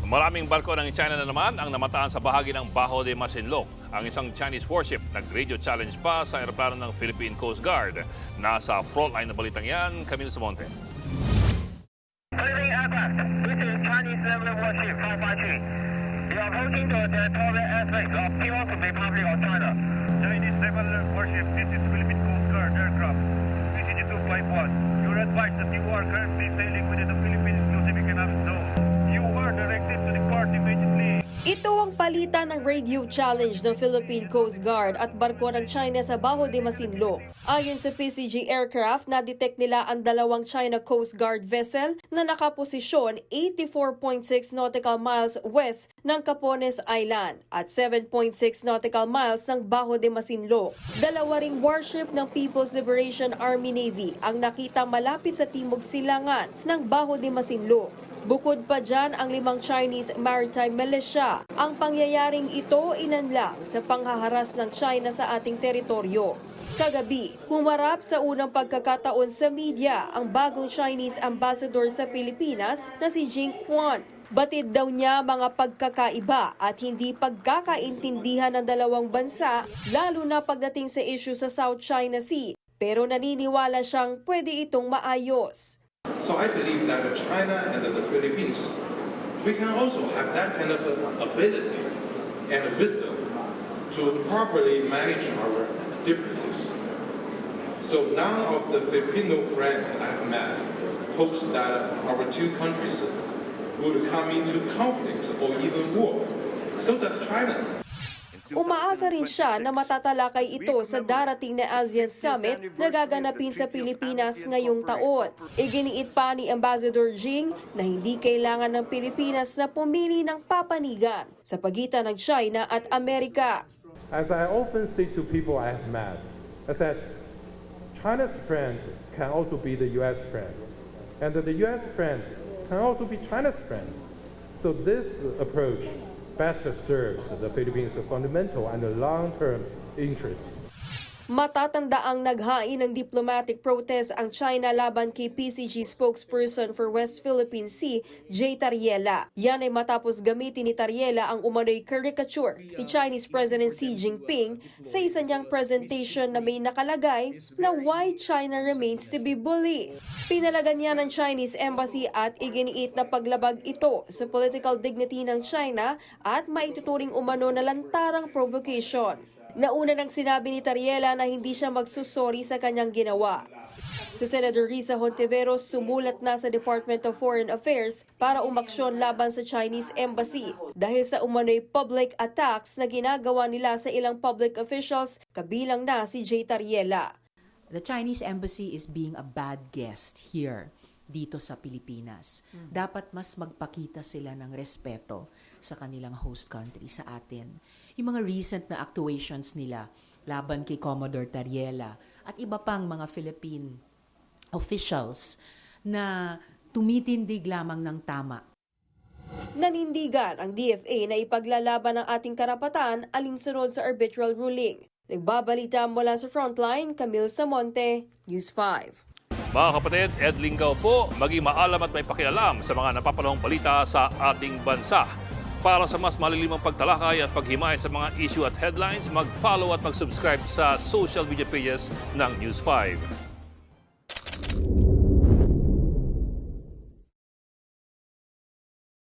Maraming barko ng China na naman ang namataan sa bahagi ng Bajo de Masinloc. Ang isang Chinese warship nag-radio challenge pa sa aeroplano ng Philippine Coast Guard. Nasa frontline na balitang yan, Camille Samonte. Clearing aircraft. This is Chinese naval warship 553. They are approaching the territorial airspace of People's Republic of China. Chinese naval warship. This is Philippine Coast Guard aircraft. PCG-251. You're advised that you are currently sailing within the Philippine Exclusive Economic Zone. You are directed to depart immediately. Ito ang palitan ng radio challenge ng Philippine Coast Guard at barko ng China sa Bajo de Masinloc. Ayon sa PCG aircraft, na-detect nila ang dalawang China Coast Guard vessel na nakaposisyon 84.6 nautical miles west ng Capones Island at 7.6 nautical miles ng Bajo de Masinloc. Dalawa ring warship ng People's Liberation Army Navy ang nakita malapit sa timog silangan ng Bajo de Masinloc. Bukod pa dyan ang 5 Chinese maritime militia. Ang pangyayaring ito inanlang sa panghaharas ng China sa ating teritoryo. Kagabi, humarap sa unang pagkakataon sa media ang bagong Chinese ambassador sa Pilipinas na si Jing Quan. Batid daw niya mga pagkakaiba at hindi pagkakaintindihan ng dalawang bansa, lalo na pagdating sa issue sa South China Sea. Pero naniniwala siyang pwede itong maayos. So I believe that China and the Philippines, we can also have that kind of ability and wisdom to properly manage our differences. So none of the Filipino friends I've met hopes that our two countries would come into conflict or even war. So does China. Umaasa rin siya na matatalakay ito sa darating na ASEAN Summit na gaganapin sa Pilipinas ngayong taon. Iginiit pa ni Ambassador Jing na hindi kailangan ng Pilipinas na pumili ng papanigan sa pagitan ng China at Amerika. As I often say to people I have met, I said, China's friends can also be the U.S. friends, and the U.S. friends can also be China's friends. So this approach best serves the Philippines' fundamental and long-term interests. Matatanda ang naghain ng diplomatic protest ang China laban kay PCG spokesperson for West Philippine Sea, Jay Tariela. Yan ay matapos gamitin ni Tariela ang umano'y caricature ni Chinese President Xi Jinping sa isa niyang presentation na may nakalagay na why China remains to be bullied. Pinalagan niya ng Chinese Embassy at iginiit na paglabag ito sa political dignity ng China at maituturing umano na lantarang provocation. Nauna nang sinabi ni Tariela na hindi siya magsusori sa kanyang ginawa. Si Senator Risa Hontiveros sumulat na sa Department of Foreign Affairs para umaksyon laban sa Chinese Embassy dahil sa umano'y public attacks na ginagawa nila sa ilang public officials, kabilang na si Jay Tariela. The Chinese Embassy is being a bad guest here dito sa Pilipinas. Dapat mas magpakita sila ng respeto sa kanilang host country, sa atin. Yung mga recent na actuations nila laban kay Commodore Tariela at iba pang mga Philippine officials na tumitindig lamang ng tama. Nanindigan ang DFA na ipaglalaban ang ating karapatan alinsunod sa arbitral ruling. Nagbabalita mula sa Frontline, Camille Samonte, News 5. Mga kapatid, Ed Lingaw po, maging maalam at may pakialam sa mga napapanahong balita sa ating bansa. Para sa mas malilimang pagtalakay at paghimay sa mga issue at headlines, mag-follow at mag-subscribe sa social media pages ng News 5.